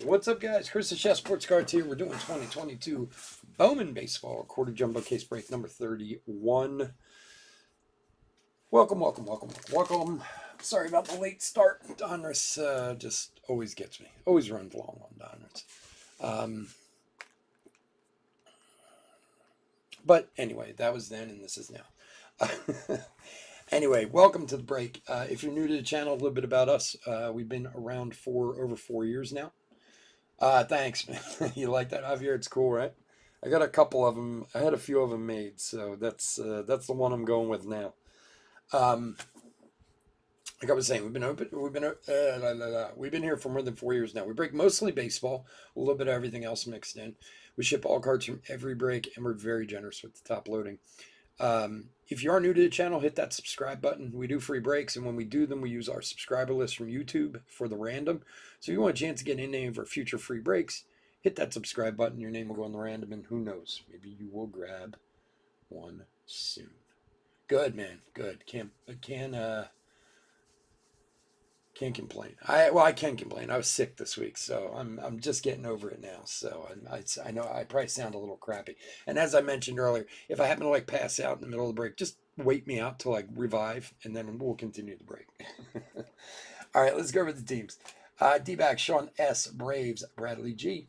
What's up, guys? Chris the Chef Sports Cards here. We're doing 2022 Bowman Baseball quarter jumbo case break number 31. Welcome. Sorry about the late start. Donruss just always gets me. Always runs long on Donruss. But anyway, that was then and this is now. Anyway, welcome to the break. If you're new to the channel, a little bit about us. We've been around for over 4 years now. Thanks, man. You like that, Javier? It's cool, right? I got a couple of them. I had a few of them made, so that's the one I'm going with now. Like I was saying, we've been here for more than 4 years now. We break mostly baseball, a little bit of everything else mixed in. We ship all cards from every break, and we're very generous with the top loading. If you are new to the channel, hit that subscribe button. We do free breaks, and when we do them, we use our subscriber list from YouTube for the random. So if you want a chance to get in any of our future free breaks, hit that subscribe button. Your name will go on the random, and who knows, maybe you will grab one soon. Good, man. Good. Can't complain. I can complain. I was sick this week, so I'm just getting over it now. So I know I probably sound a little crappy. And as I mentioned earlier, if I happen to pass out in the middle of the break, just wait me out till I revive, and then we'll continue the break. All right, let's go over the teams. D-backs, Sean S. Braves, Bradley G.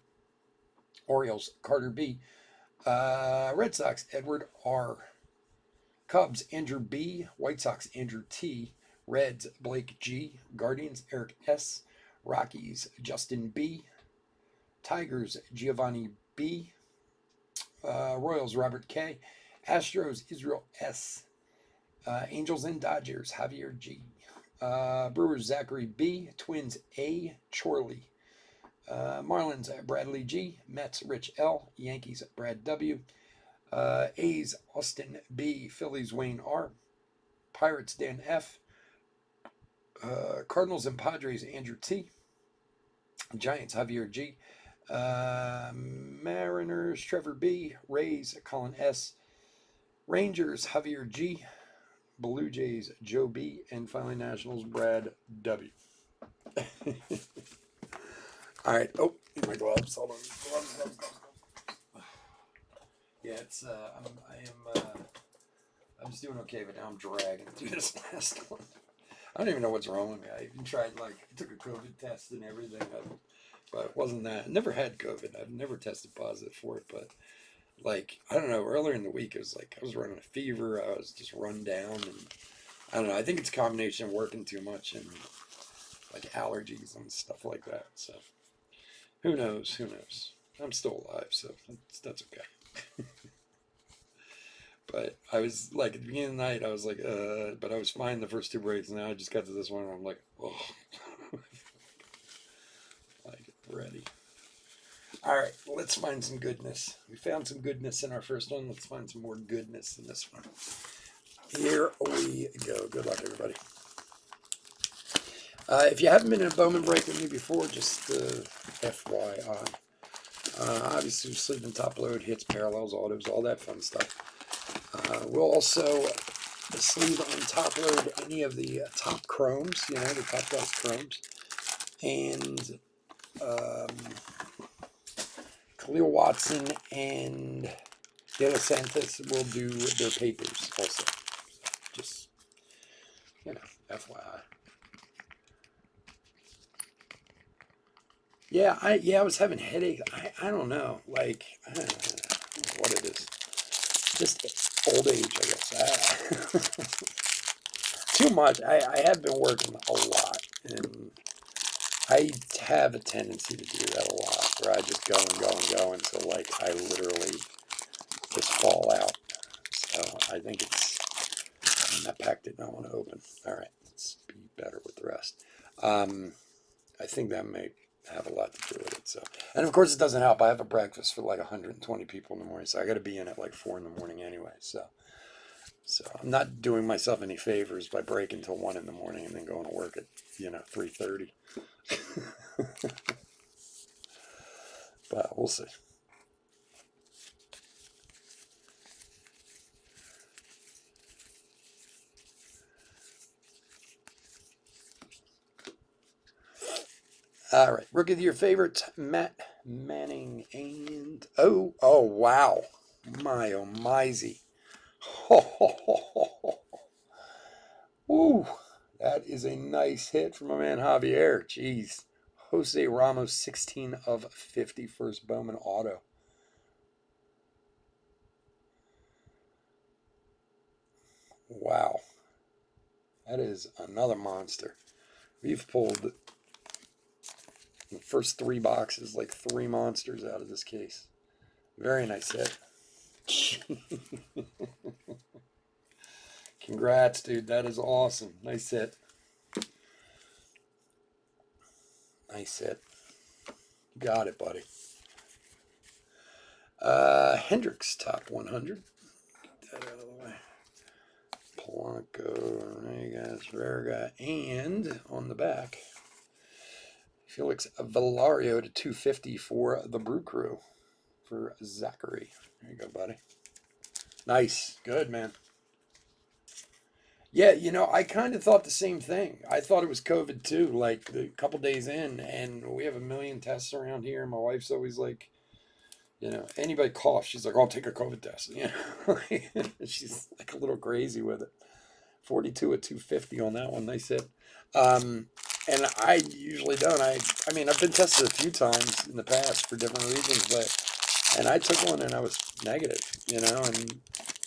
Orioles, Carter B. Red Sox, Edward R. Cubs, Andrew B. White Sox, Andrew T. Reds, Blake G. Guardians, Eric S. Rockies, Justin B. Tigers, Giovanni B. Royals, Robert K. Astros, Israel S. Angels and Dodgers, Javier G. Brewers, Zachary B. Twins, A. Chorley. Marlins, Bradley G. Mets, Rich L. Yankees, Brad W. A's, Austin B. Phillies, Wayne R. Pirates, Dan F. Cardinals and Padres, Andrew T. Giants, Javier G. Mariners, Trevor B. Rays, Colin S. Rangers, Javier G. Blue Jays, Joe B. And finally, Nationals, Brad W. All right. Oh, my gloves. Hold on. Gloves. Yeah, it's I'm just doing okay, but now I'm dragging through this last one. I don't even know what's wrong with me. I even tried, I took a COVID test and everything, but it wasn't that. I never had COVID. I've never tested positive for it, but, I don't know, earlier in the week, it was I was running a fever. I was just run down, and I don't know. I think it's a combination of working too much and, allergies and stuff like that. So, who knows? I'm still alive, so that's okay. But I was at the beginning of the night, I was but I was fine the first two breaks. Now I just got to this one, and I'm oh, ready. All right, let's find some goodness. We found some goodness in our first one. Let's find some more goodness in this one. Here we go. Good luck, everybody. If you haven't been in a Bowman break with me before, just FYI. Obviously, sleeping top load, hits, parallels, autos, all that fun stuff. We'll also sleeve on top load any of the top chromes, the top class chromes. And Khalil Watson and De Los Santos will do their papers also. Just, FYI. Yeah, I was having headaches. I don't know. I don't know what it is. Just old age, I guess. Too much. I have been working a lot, and I have a tendency to do that a lot, where I just go until I literally just fall out. So I think that pack did not want to open. All right, let's be better with the rest. I think that may have a lot to do with it. So, and of course it doesn't help. I have a breakfast for 120 people in the morning, so I got to be in at 4 in the morning anyway. So I'm not doing myself any favors by breaking till 1 in the morning and then going to work at 3:30. But we'll see. All right, rookie of your favorites, Matt Manning, and oh wow, my oh myzy. Ho, ho, ho, ho, ho. Ooh, that is a nice hit from my man Javier. Jeez. Jose Ramos, 16 of 50, first Bowman auto. Wow. That is another monster. We've pulled the first three boxes like three monsters out of this case. Very nice hit. Congrats, dude. That is awesome. Nice hit. Nice hit. Got it, buddy. Hendricks, top 100. Get that out of the way. Polanco, Vegas, Verga, and on the back, Felix Valario to 250 for the Brew Crew for Zachary. There you go, buddy. Nice. Good, man. Yeah, I kind of thought the same thing. I thought it was COVID too, like a couple days in, and we have a million tests around here. My wife's always like, anybody coughs, she's like, I'll take a COVID test. She's like a little crazy with it. 42 at 250 on that one. Nice hit. And I usually don't. I mean, I've been tested a few times in the past for different reasons, and I took one and I was negative, and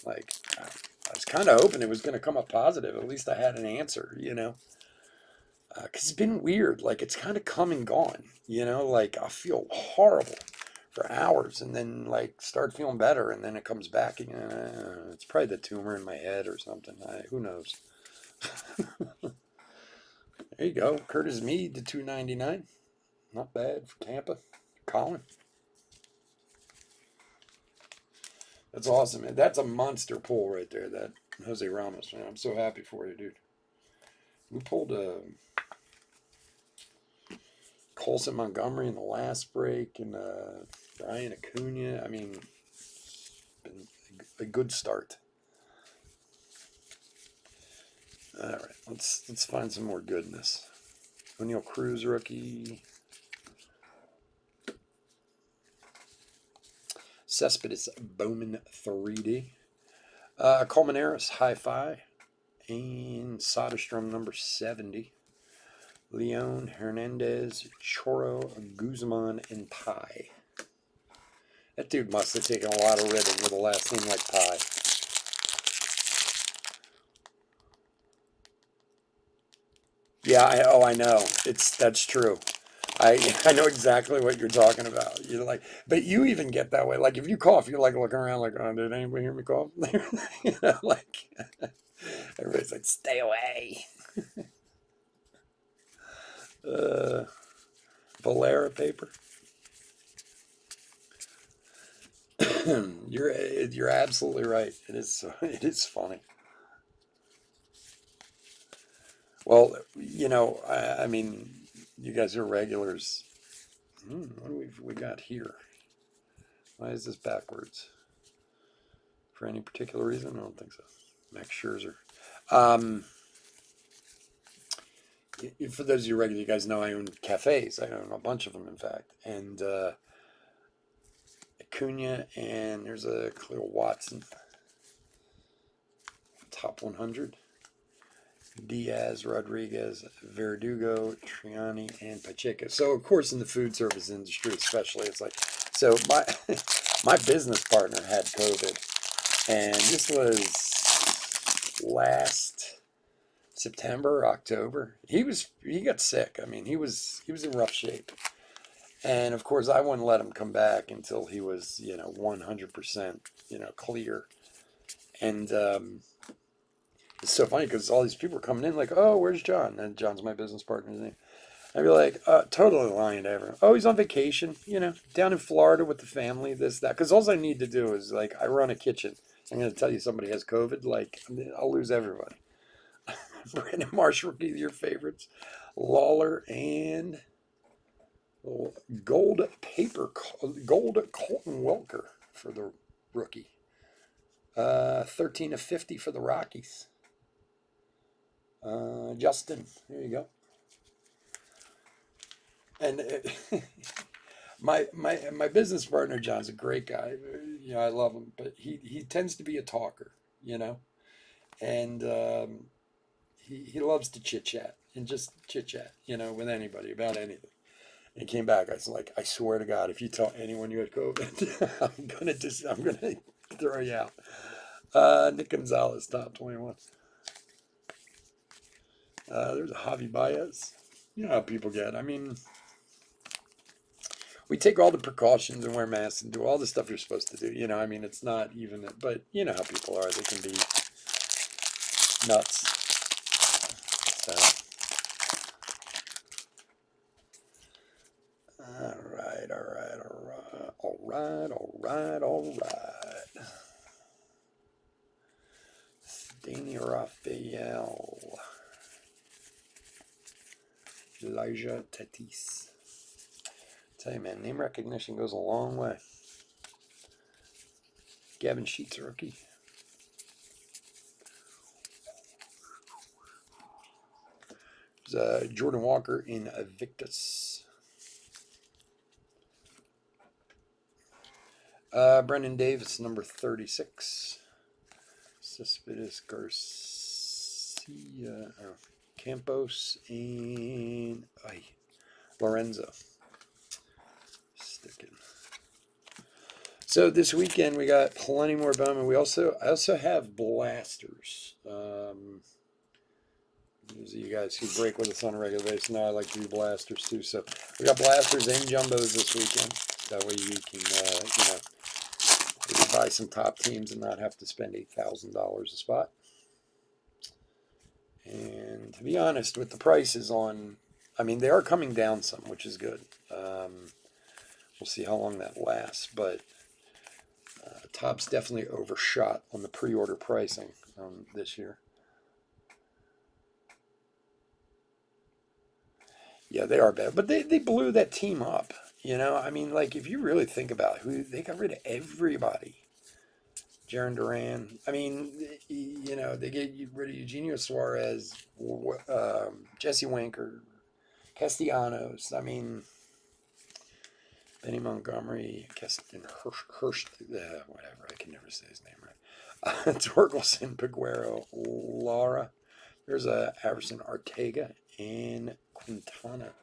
like, I was kind of hoping it was going to come up positive. At least I had an answer, because it's been weird. Like, it's kind of come and gone, like I feel horrible for hours and then like start feeling better and then it comes back again. It's probably the tumor in my head or something. Who knows? There you go. Curtis Mead to 299. Not bad for Tampa. Colin. That's awesome, man. That's a monster pull right there, that Jose Ramos, man. I'm so happy for you, dude. We pulled Colson Montgomery in the last break and Brian Acuna. I mean, it's been a good start. All right, let's find some more goodness. O'Neal Cruz rookie. Cespedes Bowman 3D. Colmenares Hi-Fi. And Soderstrom number 70. Leon Hernandez, Choro, Guzman, and Pie. That dude must have taken a lot of ribbon with a last name like Pie. Yeah, I know. That's true. I know exactly what you're talking about. You're like, but you even get that way. Like if you cough, you're like looking around like, oh, did anybody hear me cough? Like everybody's like, stay away. Valera paper. You're absolutely right. It is funny. Well, I mean, you guys are regulars. What do we got here? Why is this backwards? For any particular reason? I don't think so. Max Scherzer. For those of you regular, you guys know I own cafes. I own a bunch of them, in fact. And Acuna, and there's a Cleo Watson. Top 100. Diaz, Rodriguez, Verdugo, Triani, and Pacheco. So, of course, in the food service industry especially, it's like, so my business partner had COVID, and this was last September, October. He got sick. I mean, he was in rough shape. And of course, I wouldn't let him come back until he was, 100%, clear. And it's so funny because all these people are coming in like, oh, where's John? And John's my business partner's name. I'd be like, totally lying to everyone. Oh, he's on vacation, down in Florida with the family, this, that. Because all I need to do is, like, I run a kitchen. I'm going to tell you somebody has COVID, like, I'll lose everybody. Brandon Marsh, rookie of your favorites. Lawler and gold Colton Welker for the rookie. 13 of 50 for the Rockies. Justin, there you go. And my business partner John's a great guy. You know, I love him, but he tends to be a talker. You know, and he loves to chit chat and just chit chat. You know, with anybody about anything. And he came back. I was like, I swear to God, if you tell anyone you had COVID, I'm gonna throw you out. Nick Gonzalez, top 21. There's a Javi Baez. You know how people get. I mean, we take all the precautions and wear masks and do all the stuff you're supposed to do. You know, I mean, it's not even, but you know how people are. They can be nuts. So, all right, all right, all right, all right, all right, all right. Danny Raphael. Elijah Tatis. Tell you, man, name recognition goes a long way. Gavin Sheets, rookie. There's Jordan Walker in Invictus. Brendan Davis, number 36. Cespedes Garcia. Campos and Lorenzo. Sticking. So this weekend we got plenty more Bowman. I also have blasters. Those of you guys who break with us on a regular basis know I like to do blasters too. So we got blasters and jumbos this weekend. That way you can, maybe buy some top teams and not have to spend $8,000 a spot. And to be honest, with the prices on, I mean, they are coming down some, which is good. We'll see how long that lasts, but Topps definitely overshot on the pre-order pricing this year. Yeah, they are bad, but they blew that team up. You know, I mean, like if you really think about who they got rid of everybody. Jaron Duran. I mean, you know, they get rid of Eugenio Suarez, Jesse Winker, Castellanos. I mean, Benny Montgomery, Keston Hirsch, whatever. I can never say his name right. Torkelson, Peguero, Lara. There's Averson Arteaga and Quintana.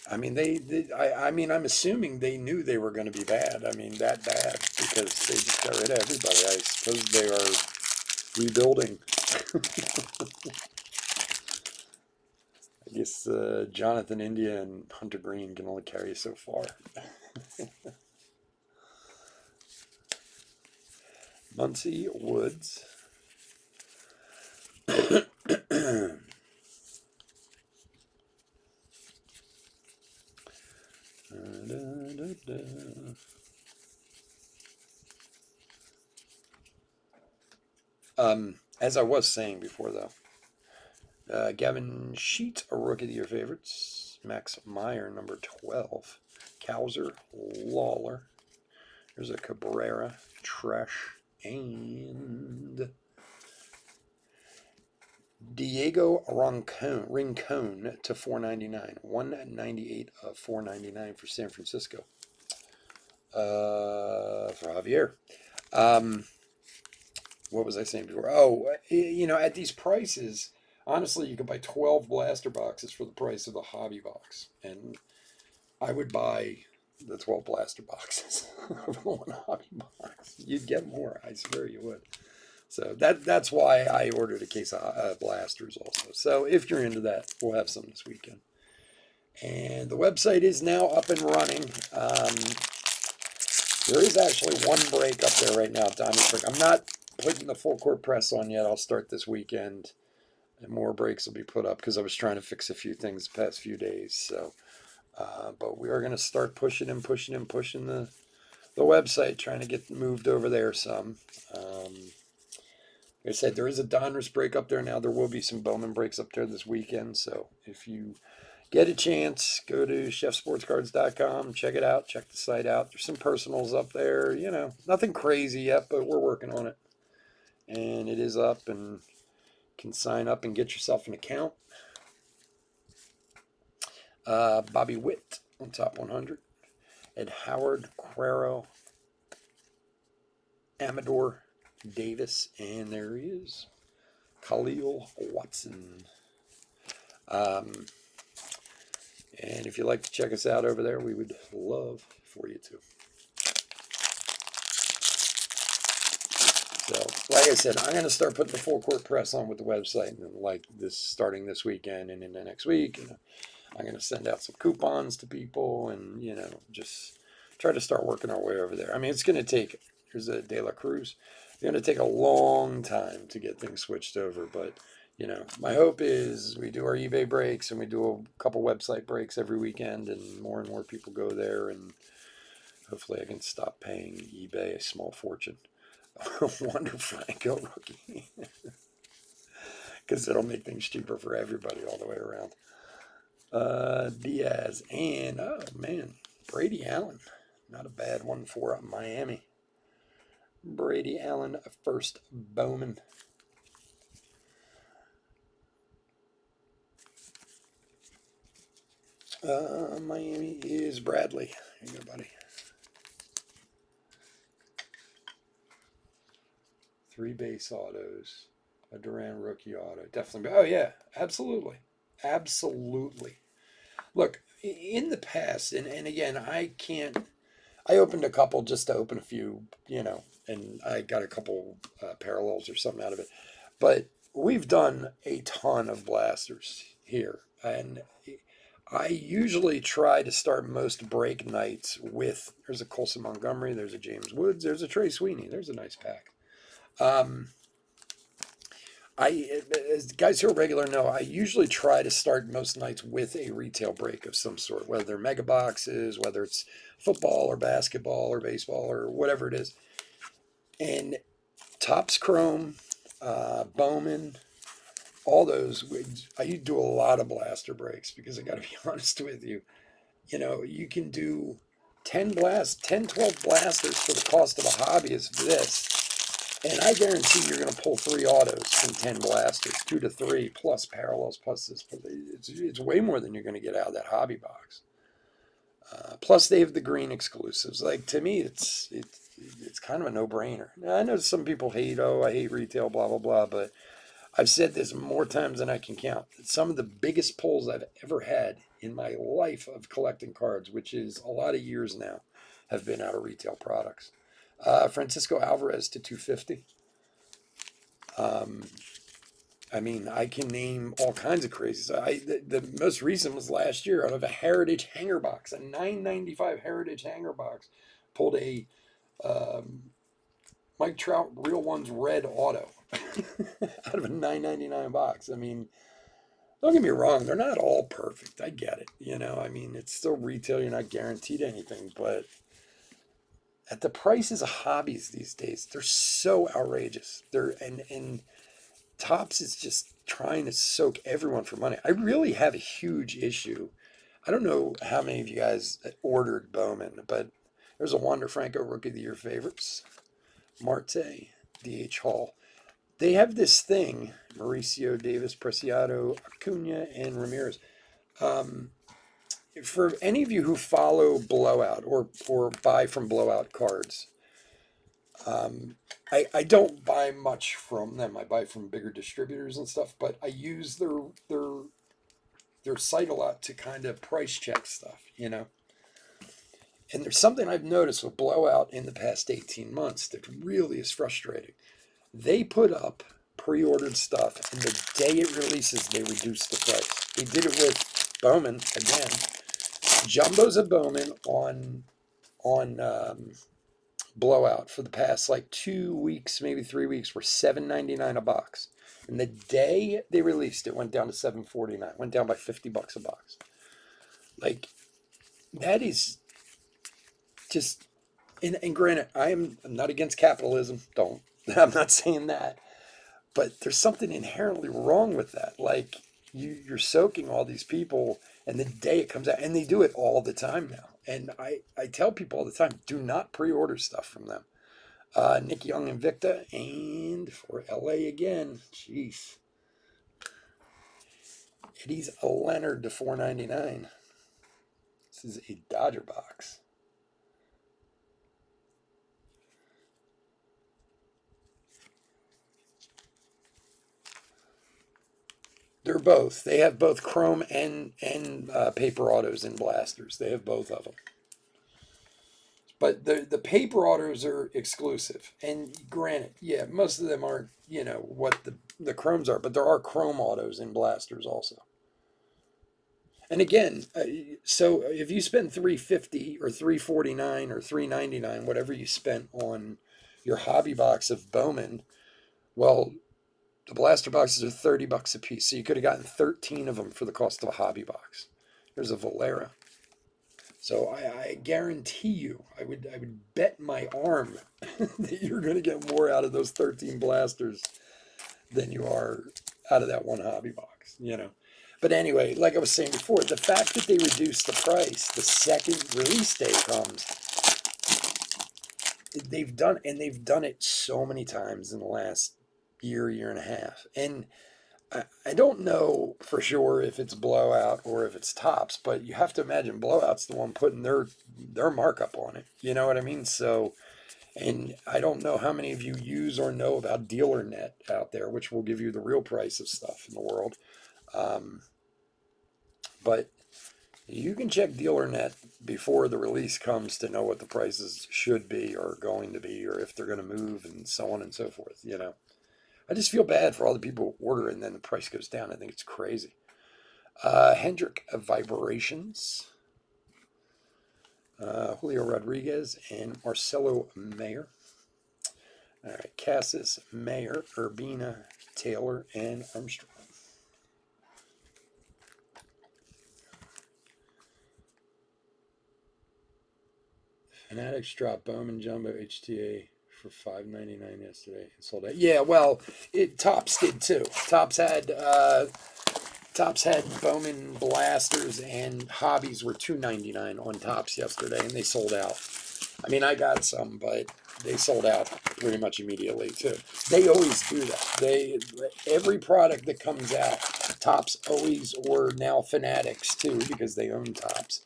I mean, I mean, I'm assuming they knew they were going to be bad. I mean, that bad because they just got rid of everybody. I suppose they are rebuilding. I guess Jonathan India and Hunter Green can only carry so far. Muncie Woods. As I was saying before, though, Gavin Sheets, a Rookie of the Year favorites. Max Meyer, number 12. Cowser, Lawler. There's a Cabrera, Tresh, and Diego Rincon to 499. 198 of 499 for San Francisco. For Javier. What was I saying before? Oh, you know, at these prices, honestly, you can buy 12 blaster boxes for the price of a hobby box. And I would buy the 12 blaster boxes for one hobby box. You'd get more, I swear you would. So that's why I ordered a case of blasters also. So if you're into that, we'll have some this weekend. And the website is now up and running. There is actually one break up there right now, Diamond Trick. I'm not putting the full court press on yet. I'll start this weekend. And more breaks will be put up because I was trying to fix a few things the past few days. So, but we are going to start pushing the website, trying to get moved over there some. Like I said, there is a Donruss break up there now. There will be some Bowman breaks up there this weekend. So if you get a chance, go to chefsportscards.com, check it out, check the site out. There's some personals up there, you know, nothing crazy yet, but we're working on it. And it is up and can sign up and get yourself an account. Bobby Witt on top 100. Ed Howard, Quero, Amador Davis, and there he is, Khalil Watson. And if you'd like to check us out over there, we would love for you to. So, like I said, I'm going to start putting the full court press on with the website, and like this starting this weekend and into next week. And I'm going to send out some coupons to people, and just try to start working our way over there. I mean, it's going to take. Here's a De La Cruz. It's going to take a long time to get things switched over, but my hope is we do our eBay breaks and we do a couple website breaks every weekend, and more people go there, and hopefully I can stop paying eBay a small fortune. Wonder Franco rookie. Because it'll make things cheaper for everybody all the way around. Diaz and, oh man, Brady Allen. Not a bad one for Miami. Brady Allen, first Bowman. Miami is Bradley. Here you go, buddy. 3 base autos. A Duran rookie auto. Definitely. Oh, yeah. Absolutely. Absolutely. Look, in the past, and again, I opened a couple just to open a few, and I got a couple parallels or something out of it. But we've done a ton of blasters here. And I usually try to start most break nights with, there's a Colson Montgomery, there's a James Woods, there's a Trey Sweeney. There's a nice pack. As guys who are regular know, I usually try to start most nights with a retail break of some sort, whether they're mega boxes, whether it's football or basketball or baseball or whatever it is. And Topps Chrome, Bowman, all those, I do a lot of blaster breaks because I got to be honest with you. You can do 10, 12 blasters for the cost of a hobbyist this. And I guarantee you're going to pull 3 autos from 10 blasters, 2 to 3, plus parallels, plus this. It's way more than you're going to get out of that hobby box. Plus, they have the green exclusives. Like, to me, it's kind of a no-brainer. Now, I know some people hate, I hate retail, blah, blah, blah, but I've said this more times than I can count. Some of the biggest pulls I've ever had in my life of collecting cards, which is a lot of years now, have been out of retail products. Francisco Alvarez to 250. I mean, I can name all kinds of crazies. The most recent was last year out of a Heritage hanger box, a $9.95 Heritage hanger box. Pulled a Mike Trout Real Ones red auto out of a $9.99 box. I mean, don't get me wrong, they're not all perfect. I get it. I mean, it's still retail. You're not guaranteed anything, but at the prices of hobbies these days, they're so outrageous. And Topps is just trying to soak everyone for money. I really have a huge issue. I don't know how many of you guys ordered Bowman, but there's a Wander Franco Rookie of the Year favorites. Marte, D.H. Hall. They have this thing, Mauricio, Davis, Preciado, Acuna, and Ramirez. For any of you who follow Blowout or buy from Blowout cards, I don't buy much from them. I buy from bigger distributors and stuff, but I use their site a lot to kind of price check stuff, And there's something I've noticed with Blowout in the past 18 months that really is frustrating. They put up pre-ordered stuff, and the day it releases, they reduce the price. They did it with Bowman again. Jumbos of Bowman on Blowout for the past like 2 weeks, maybe 3 weeks, were $7.99 a box. And the day they released it, went down to $7.49. Went down by $50 a box. Like, that is just. And granted, I'm not against capitalism. I'm not saying that. But there's something inherently wrong with that. Like, you're soaking all these people, and the day it comes out, and they do it all the time now. And I tell people all the time, do not pre-order stuff from them. Nick Young Invicta, and for LA again, jeez. Eddie's a Leonard to $4.99. This is a Dodger box. They're both. They have both chrome and paper autos and blasters. They have both of them. But the paper autos are exclusive. And granted, yeah, most of them aren't, what the chromes are, but there are chrome autos and blasters also. And again, so if you spend $350 or $349 or $399, whatever you spent on your hobby box of Bowman, well, the blaster boxes are $30 a piece, so you could have gotten 13 of them for the cost of a hobby box. There's a Valera. So I guarantee you, I would bet my arm that you're going to get more out of those 13 blasters than you are out of that one hobby box. But anyway, like I was saying before, the fact that they reduced the price the second release day comes, they've done it so many times in the last year and a half. And I don't know for sure if it's Blowout or if it's Tops, but you have to imagine Blowout's the one putting their markup on it. You know what I mean? So, and I don't know how many of you use or know about DealerNet out there, which will give you the real price of stuff in the world. But you can check DealerNet before the release comes to know what the prices should be or going to be, or if they're going to move, and so on and so forth. I just feel bad for all the people who order and then the price goes down. I think it's crazy. Hendrick Vibrations, Julio Rodriguez, and Marcelo Mayer. All right, Cassis, Mayer, Urbina, Taylor, and Armstrong. Fanatics dropped Bowman Jumbo HTA for $5.99 yesterday and sold out. Yeah, well, Tops did too. Tops had Bowman blasters and hobbies were $2.99 on Tops yesterday, and they sold out. I mean, I got some, but they sold out pretty much immediately too. They always do that. Every product that comes out, Tops always, or now Fanatics too, because they own Tops.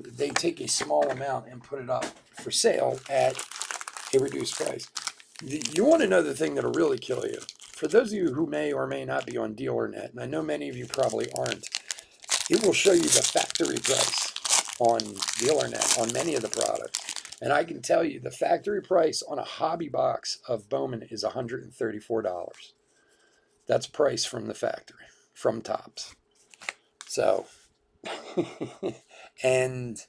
They take a small amount and put it up for sale at a reduced price. You want to know the thing that'll really kill you? For those of you who may or may not be on DealerNet, and I know many of you probably aren't, it will show you the factory price on DealerNet on many of the products. And I can tell you the factory price on a hobby box of Bowman is $134. That's price from the factory, from Tops. So, and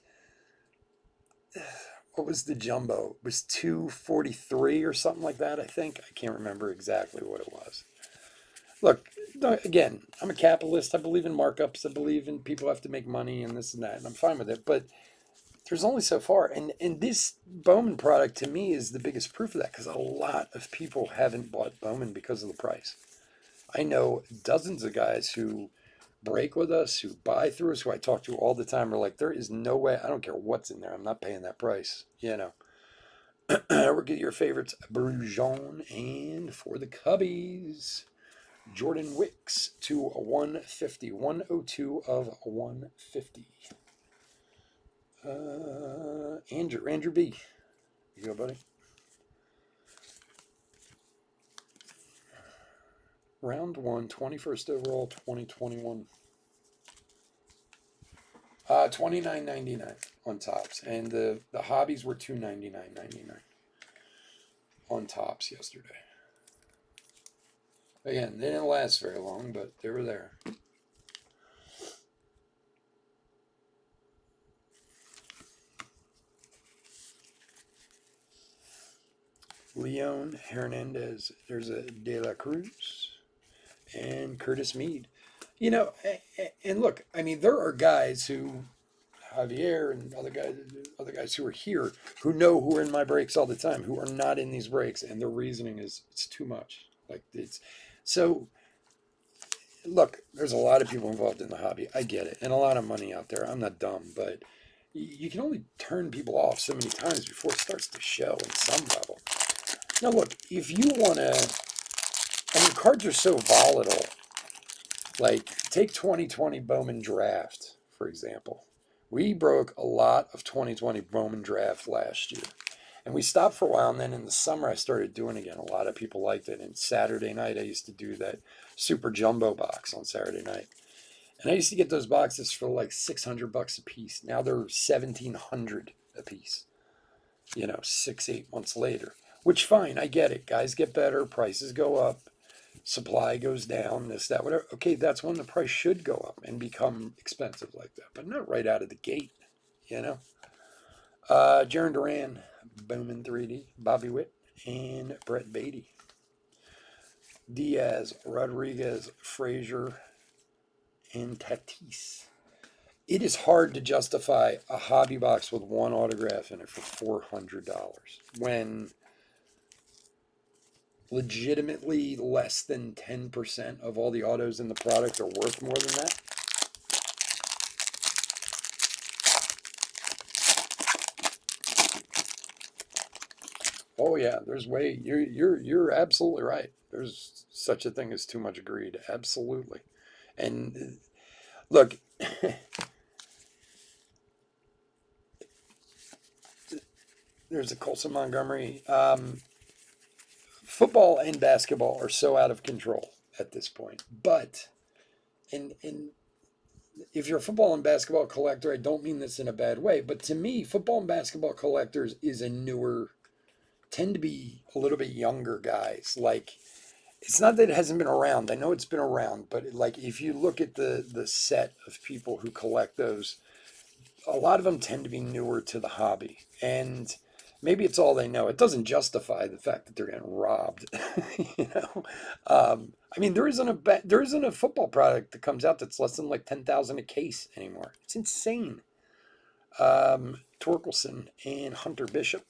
what was the jumbo? It was $243 or something like that, I think. I can't remember exactly what it was. Look, again, I'm a capitalist. I believe in markups. I believe in people have to make money and this and that, and I'm fine with it. But there's only so far. And this Bowman product, to me, is the biggest proof of that, because a lot of people haven't bought Bowman because of the price. I know dozens of guys who break with us, who buy through us, who I talk to all the time, are like, there is no way, I don't care what's in there, I'm not paying that price. We'll get your favorites, Brujon, and for the Cubbies, Jordan Wicks to 150, 102 of 150. Andrew B. You go, buddy. Round 1, 21st overall, 2021. $29.99 on Tops, and the hobbies were $299.99 on Tops yesterday. Again, they didn't last very long, but they were there. Leon Hernandez, there's a De La Cruz, and Curtis Mead. And look, I mean, there are guys who, Javier and other guys who are here, who know who are in my breaks all the time, who are not in these breaks, and their reasoning is it's too much. So. Look, there's a lot of people involved in the hobby. I get it, and a lot of money out there. I'm not dumb, but you can only turn people off so many times before it starts to show at some level. Now, look, if you want to, I mean, cards are so volatile Like, take 2020 Bowman draft, for example. We broke a lot of 2020 Bowman draft last year. And we stopped for a while, and then in the summer I started doing it again. A lot of people liked it. And Saturday night I used to do that super jumbo box on Saturday night. And I used to get those boxes for like $600 a piece. Now they're $1,700 a piece. 6, 8 months later. Which fine, I get it. Guys get better, prices go up, supply goes down, this, that, whatever. Okay, that's when the price should go up and become expensive like that, but not right out of the gate, you know. Jaron Duran, Bowman 3D, Bobby Witt, and Brett Beatty. Diaz, Rodriguez, Frazier, and Tatis. It is hard to justify a hobby box with one autograph in it for $400 when legitimately less than 10% of all the autos in the product are worth more than that. Oh yeah, there's way you're absolutely right. There's such a thing as too much greed, absolutely. And look, there's a Colson Montgomery. Football and basketball are so out of control at this point. But and if you're a football and basketball collector, I don't mean this in a bad way, but to me, football and basketball collectors is a newer, tend to be a little bit younger guys. Like, it's not that it hasn't been around. I know it's been around, but like if you look at the set of people who collect those, a lot of them tend to be newer to the hobby, and maybe it's all they know. It doesn't justify the fact that they're getting robbed. you know, I mean, there isn't a football product that comes out that's less than like 10,000 a case anymore. It's insane. Torkelson and Hunter Bishop,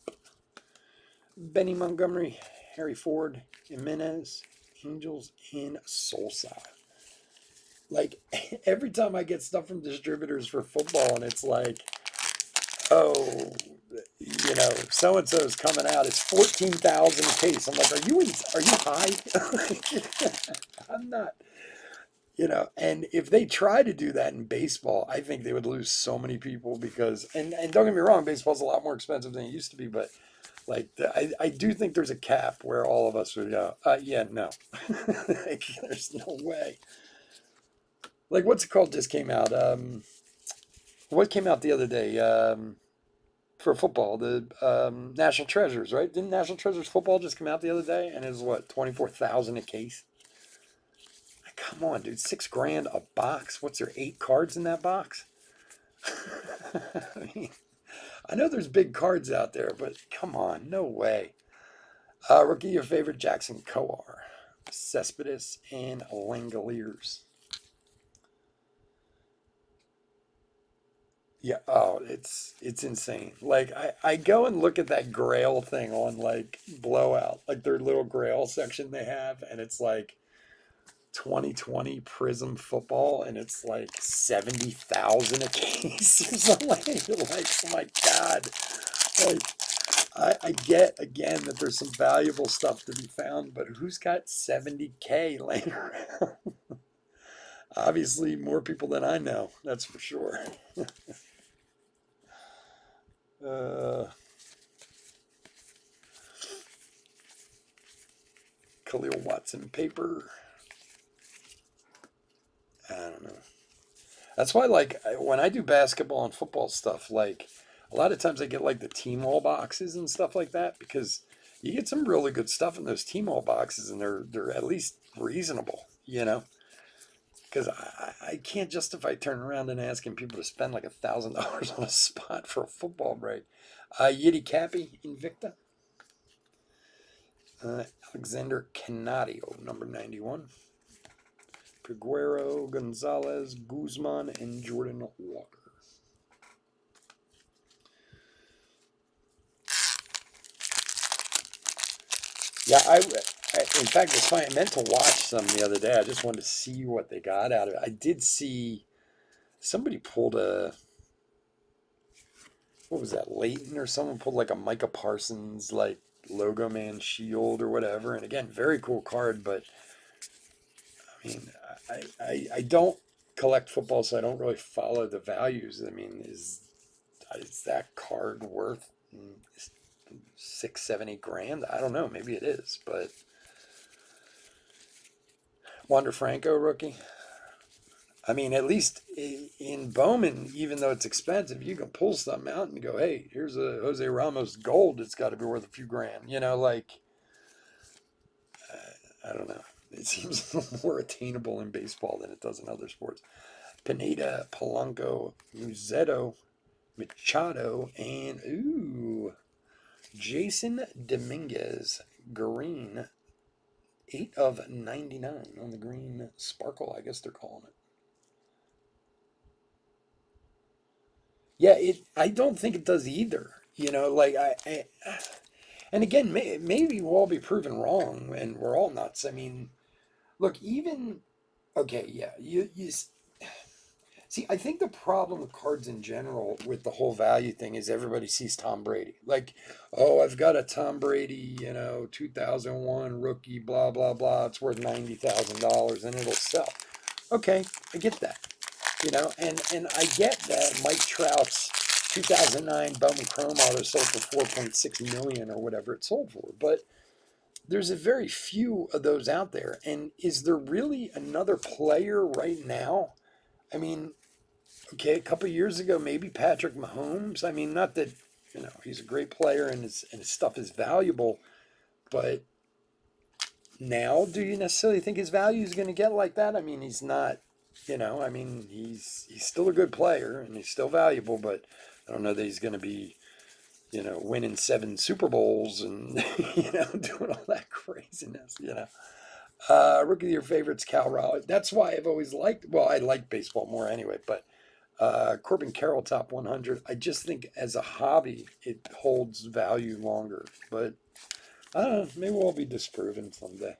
Benny Montgomery, Harry Ford, Jimenez, Angels, and Solsa. Like every time I get stuff from distributors for football, and it's like, oh, so and so is coming out. It's 14,000 a case. I'm like, are you high? I'm not. And if they try to do that in baseball, I think they would lose so many people because, and don't get me wrong, baseball's a lot more expensive than it used to be, but like, I do think there's a cap where all of us would go, yeah, no. Like, there's no way. Like, what's it called just came out? What came out the other day for football? The National Treasures, right? Didn't National Treasures football just come out the other day? And it was what, 24,000 a case? Like, come on, dude, $6,000 a box. What's there, 8 cards in that box? I mean, I know there's big cards out there, but come on, no way. Rookie, your favorite, Jackson Coar, Cespedes, and Langoliers. Yeah, oh, it's insane. Like I go and look at that Grail thing on like Blowout, like their little Grail section they have, and it's like 2020 Prism football, and it's like 70,000 a case or something. Like, oh my God. Like, I get again that there's some valuable stuff to be found, but who's got 70K laying around? Obviously, more people than I know, that's for sure. Uh, Khalil Watson paper. I don't know. That's why, like, when I do basketball and football stuff, like, a lot of times I get like the team all boxes and stuff like that because you get some really good stuff in those team all boxes, and they're at least reasonable. Because I can't justify turning around and asking people to spend like $1,000 on a spot for a football break. Yiddy Cappy, Invicta. Alexander Canadio, number 91. Peguero, Gonzalez, Guzman, and Jordan Walker. Yeah, in fact, it's funny. I meant to watch some the other day. I just wanted to see what they got out of it. I did see somebody pulled what was that, Leighton or someone pulled like a Micah Parsons, like, Logo Man shield or whatever. And again, very cool card, but I mean, I don't collect football, so I don't really follow the values. I mean, is that card worth 6, 7, 8 grand? I don't know. Maybe it is, but Wander Franco rookie. I mean, at least in Bowman, even though it's expensive, you can pull something out and go, "Hey, here's a Jose Ramos gold. It's got to be worth a few grand." Like I don't know. It seems more attainable in baseball than it does in other sports. Pineda, Polanco, Muzetto, Machado, and Jason Dominguez, green, 8 of 99 on the green sparkle. I guess they're calling it. Yeah, I don't think it does either. Like and again, maybe we'll all be proven wrong, and we're all nuts. I mean, look, even okay, yeah, you see. I think the problem with cards in general, with the whole value thing, is everybody sees Tom Brady. Like, oh, I've got a Tom Brady, 2001 rookie, blah blah blah. It's worth $90,000, and it'll sell. Okay, I get that. And I get that Mike Trout's 2009 Bowman Chrome Auto sold for 4.6 million or whatever it sold for, but there's a very few of those out there. And is there really another player right now? I mean, okay, a couple of years ago, maybe Patrick Mahomes. I mean, not that he's a great player and his stuff is valuable, but now, do you necessarily think his value is going to get like that? I mean, he's not. I mean, he's still a good player and he's still valuable, but I don't know that he's going to be, winning 7 Super Bowls and doing all that craziness. Rookie of your favorites, Cal Raleigh. That's why I've always liked. Well, I like baseball more anyway, but Corbin Carroll top 100. I just think as a hobby, it holds value longer. But I don't know. Maybe we'll be disproven someday.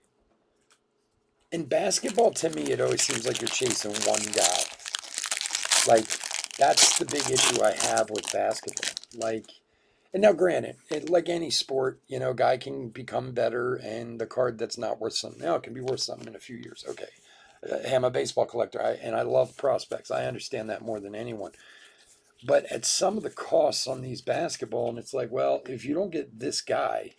In basketball, to me, it always seems like you're chasing one guy. Like, that's the big issue I have with basketball. Like, and now granted, like any sport, a guy can become better, and the card that's not worth something now it can be worth something in a few years. Okay. Hey, I'm a baseball collector, and I love prospects. I understand that more than anyone. But at some of the costs on these basketball, and it's like, well, if you don't get this guy,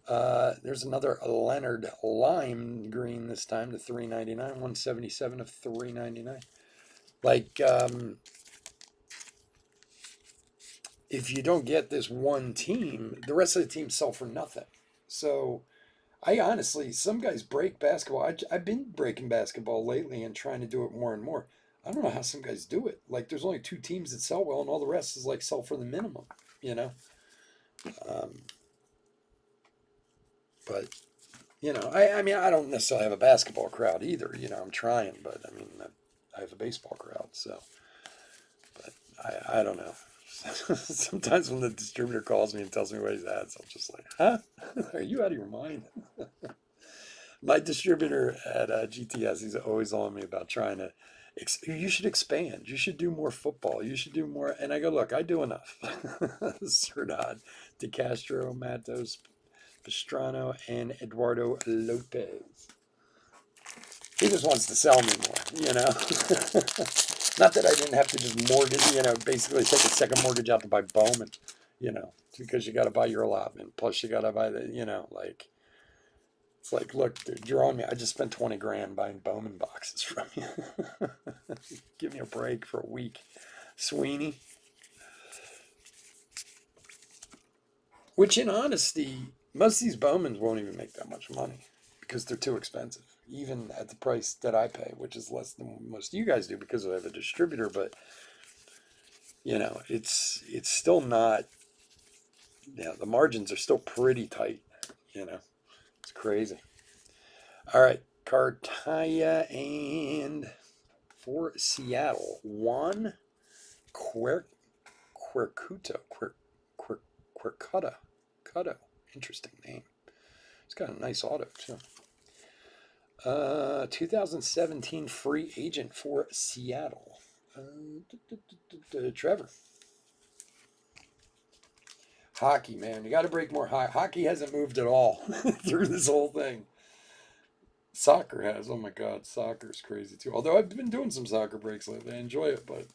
there's another Leonard lime green this time to 399, 177 of 399. Like, if you don't get this one team, the rest of the teams sell for nothing. So I honestly, some guys break basketball. I've been breaking basketball lately and trying to do it more and more. I don't know how some guys do it. Like, there's only 2 teams that sell well, and all the rest is like sell for the minimum, you know. Um, but I mean, I don't necessarily have a basketball crowd either. I'm trying, but I mean, I have a baseball crowd, so. But I don't know. Sometimes when the distributor calls me and tells me what he's at, I'm just like, huh? Are you out of your mind? My distributor at GTS, he's always on me about trying to, you should expand. You should do more football. You should do more. And I go, look, I do enough. Cerdad, De Castro, Matos, Pastrano, and Eduardo Lopez. He just wants to sell me more. Not that I didn't have to just mortgage, basically take a second mortgage out to buy Bowman, because you got to buy your allotment. Plus, you got to buy like, it's like, look, dude, you're on me. I just spent 20 grand buying Bowman boxes from you. Give me a break for a week. Sweeney. Which, in honesty, most of these Bowmans won't even make that much money because they're too expensive, even at the price that I pay, which is less than most of you guys do because I have a distributor. But it's still not. The margins are still pretty tight. It's crazy. All right, Cartaya and for Seattle, Juan Quircuto. Quircuto. Cutto. Interesting name. He's got a nice auto, too. 2017 free agent for Seattle. Trevor. Hockey, man. You got to break more hockey. Hockey hasn't moved at all through this whole thing. Soccer has. Oh my God, soccer's crazy too. Although I've been doing some soccer breaks lately. I enjoy it, but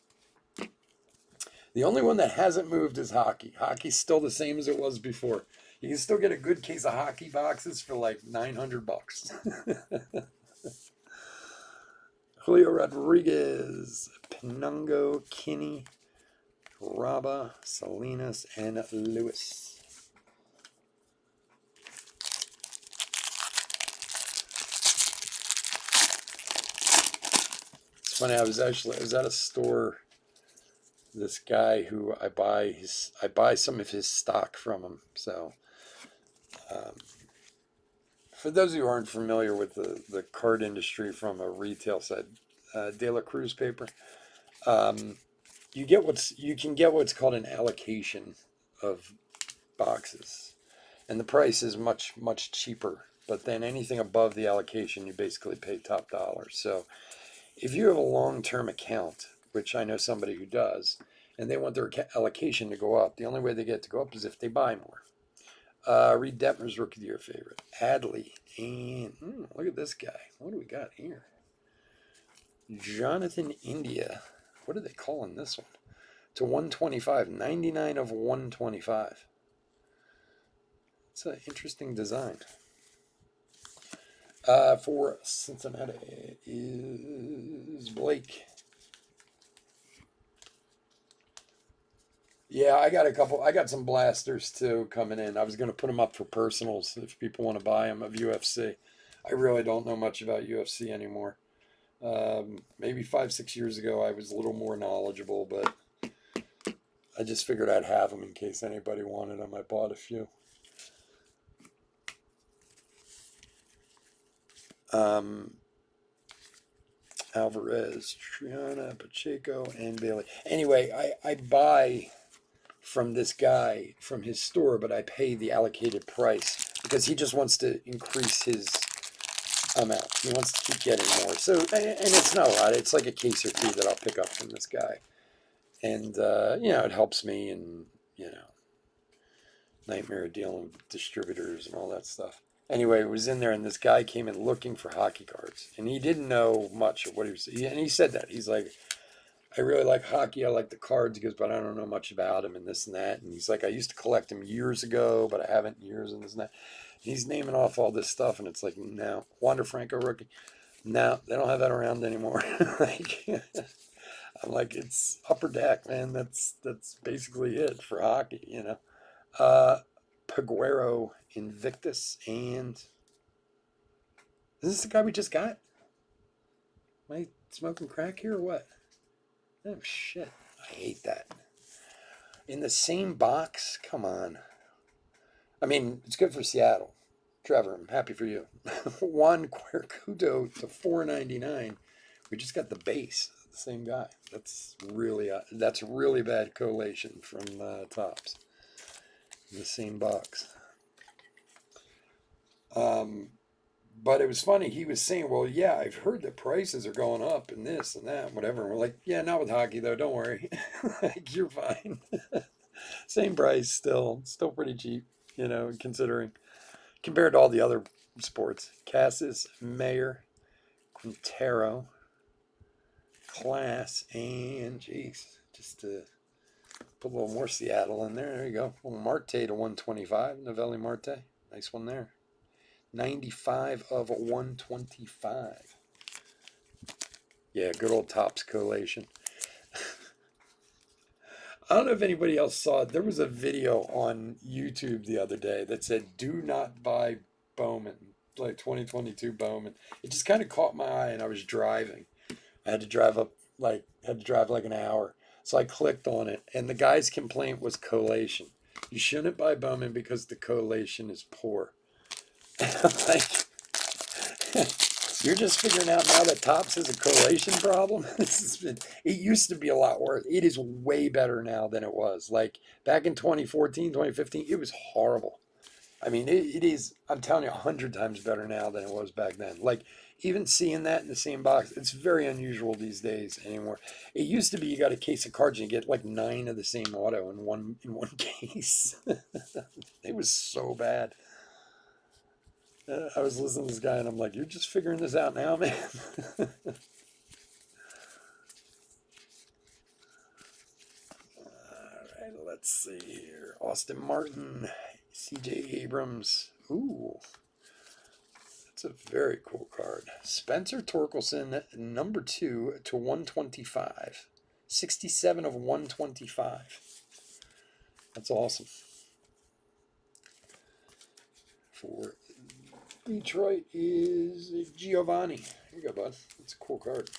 the only one that hasn't moved is hockey. Hockey's still the same as it was before. You can still get a good case of hockey boxes for like $900. Julio Rodriguez, Penungo, Kinney, Raba, Salinas, and Lewis. It's funny. I was at a store. This guy who I buy some of his stock from him. So, um, for those of you who aren't familiar with the card industry from a retail side, De La Cruz paper, um, you can get what's called an allocation of boxes, and the price is much cheaper. But then anything above the allocation, you basically pay top dollar. So if you have a long-term account, which I know somebody who does, and they want their allocation to go up, the only way they get to go up is if they buy more. Reed Detmer's Rookie of the Year favorite, Adley, and look at this guy. What do we got here? Jonathan India. What are they calling this one? To 125, 99 of 125. It's an interesting design. For Cincinnati is Blake. Yeah, I got a couple. I got some blasters too coming in. I was going to put them up for personals if people want to buy them of UFC. I really don't know much about UFC anymore. Maybe 5, 6 years ago, I was a little more knowledgeable, but I just figured I'd have them in case anybody wanted them. I bought a few. Alvarez, Triana, Pacheco, and Bailey. Anyway, I buy from this guy from his store, but I pay the allocated price because he just wants to increase his amount. He wants to keep getting more. So, and it's not a lot. It's like a case or two that I'll pick up from this guy. And, it helps me and, nightmare of dealing with distributors and all that stuff. Anyway, it was in there, and this guy came in looking for hockey cards, and he didn't know much of what he was. And he said that he's like, I really like hockey. I like the cards. He goes, but I don't know much about them and this and that. And he's like, I used to collect them years ago, but I haven't in years and this and that. And he's naming off all this stuff, and it's like, no, Wander Franco rookie. No, they don't have that around anymore. Like, I'm like, it's upper deck, man. That's basically it for hockey. Peguero, Invictus, and is this the guy we just got? Am I smoking crack here or what? Oh shit! I hate that. In the same box? Come on. I mean, it's good for Seattle. Trevor, I'm happy for you. Juan Cuercudo to $4.99. We just got the base. The same guy. That's really bad collation from Topps. The same box. But it was funny. He was saying, "Well, yeah, I've heard that prices are going up and this and that, and whatever." And we're like, "Yeah, not with hockey though. Don't worry. Like, you're fine. Same price, still pretty cheap. Considering compared to all the other sports. Cassis, Mayer, Quintero, Class, and geez, just to put a little more Seattle in there. There you go. Well, Marte to 125. Novelli Marte. Nice one there. 95 of 125. Yeah, good old Topps collation. I don't know if anybody else saw it. There was a video on YouTube the other day that said, do not buy Bowman, like 2022 Bowman. It just kind of caught my eye, and I was driving. I had to drive like an hour. So I clicked on it, and the guy's complaint was collation. You shouldn't buy Bowman because the collation is poor. I'm like, you're just figuring out now that Topps is a collation problem? It used to be a lot worse. It is way better now than it was. Like back in 2014, 2015, it was horrible. I mean, it is, I'm telling you, 100 times better now than it was back then. Like, even seeing that in the same box, it's very unusual these days anymore. It used to be you got a case of cards and you get like 9 of the same auto in one case. It was so bad. I was listening to this guy, and I'm like, "You're just figuring this out now, man." All right, let's see here. Austin Martin, C.J. Abrams. Ooh, that's a very cool card. Spencer Torkelson, number 2 to 125. 67 of 125. That's awesome. For Detroit is Giovanni. Here you go, bud. That's a cool card.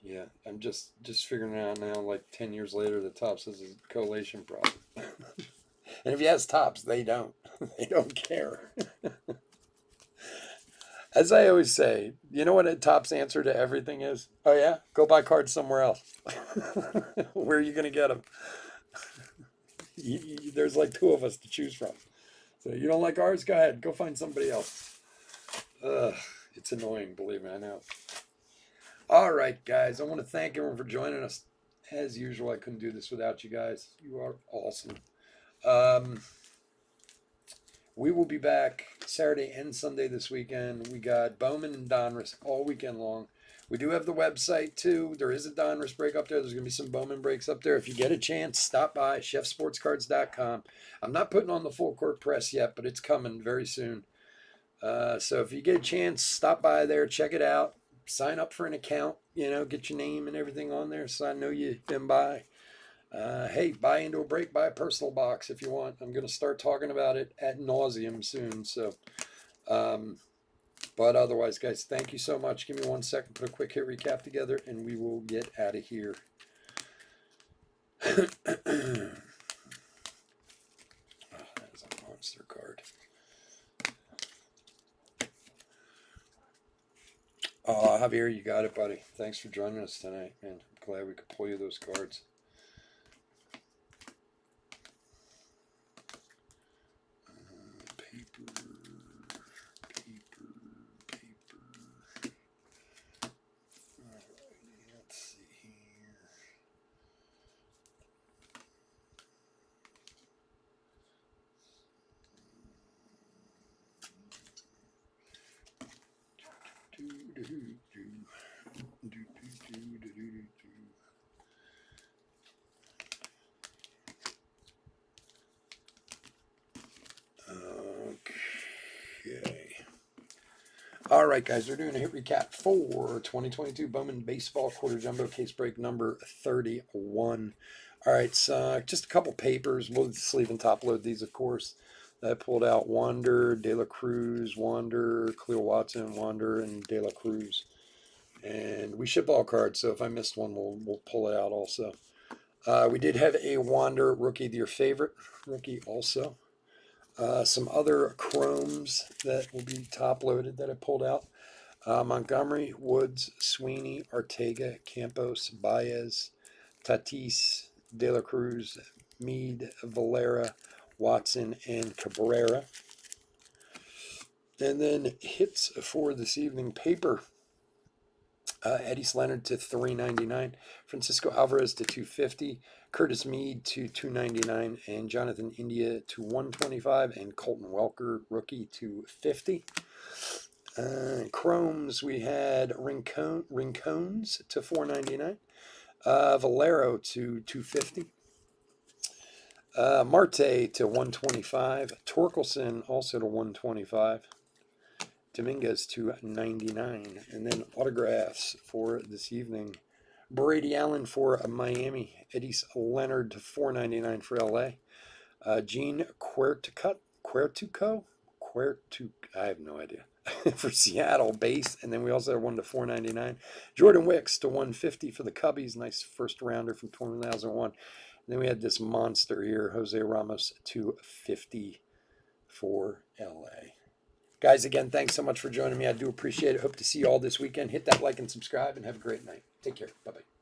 Yeah, I'm just figuring it out now, like 10 years later, the Topps has a collation problem. And if you ask Topps, they don't. They don't care. As I always say, you know what a Topps answer to everything is? Oh, yeah? Go buy cards somewhere else. Where are you going to get them? There's like 2 of us to choose from. So you don't like ours? Go ahead. Go find somebody else. Ugh, it's annoying, believe me, I know. All right, guys. I want to thank everyone for joining us. As usual, I couldn't do this without you guys. You are awesome. We will be back Saturday and Sunday this weekend. We got Bowman and Donruss all weekend long. We do have the website too. There is a Donruss break up there. There's going to be some Bowman breaks up there. If you get a chance, stop by chefsportscards.com. I'm not putting on the full court press yet, but it's coming very soon. So if you get a chance, stop by there, check it out, sign up for an account, get your name and everything on there so I know you've been by. Hey, buy into a break, buy a personal box if you want. I'm going to start talking about it ad nauseum soon. So, but otherwise, guys, thank you so much. Give me 1 second, put a quick hit recap together, and we will get out of here. Oh, that is a monster card. Oh, Javier, you got it, buddy. Thanks for joining us tonight, man. I'm glad we could pull you those cards. Okay. All right, guys, we're doing a hit recap for 2022 Bowman Baseball Quarter Jumbo Case Break number 31. All right, so just a couple papers. We'll sleeve and top load these, of course. I pulled out Wander, De La Cruz, Wander, Cleo Watson, Wander, and De La Cruz. And we ship all cards, so if I missed one, we'll pull it out also. We did have a Wander Rookie of the Year favorite rookie also. Some other chromes that will be top loaded that I pulled out. Montgomery, Woods, Sweeney, Ortega, Campos, Baez, Tatis, De La Cruz, Meade, Valera, Watson, and Cabrera. And then hits for this evening, paper. Eddie Leonard to $3.99, Francisco Alvarez to $2.50, Curtis Meade to $2.99, and Jonathan India to $1.25, and Colton Welker, rookie, to $50. Chromes, we had Rincones to $4.99, Valero to $2.50. Marte to $1.25, Torkelson also to $1.25. Dominguez to $99, and then autographs for this evening. Brady Allen for Miami, Eddie Leonard to $4.99 for LA. Gene Quertuco, I have no idea, for Seattle base, and then we also have one to $4.99. Jordan Wicks to $1.50 for the Cubbies, nice first rounder from 2001. And then we had this monster here, Jose Ramos to $50 for LA. Guys, again, thanks so much for joining me. I do appreciate it. Hope to see you all this weekend. Hit that like and subscribe, and have a great night. Take care. Bye-bye.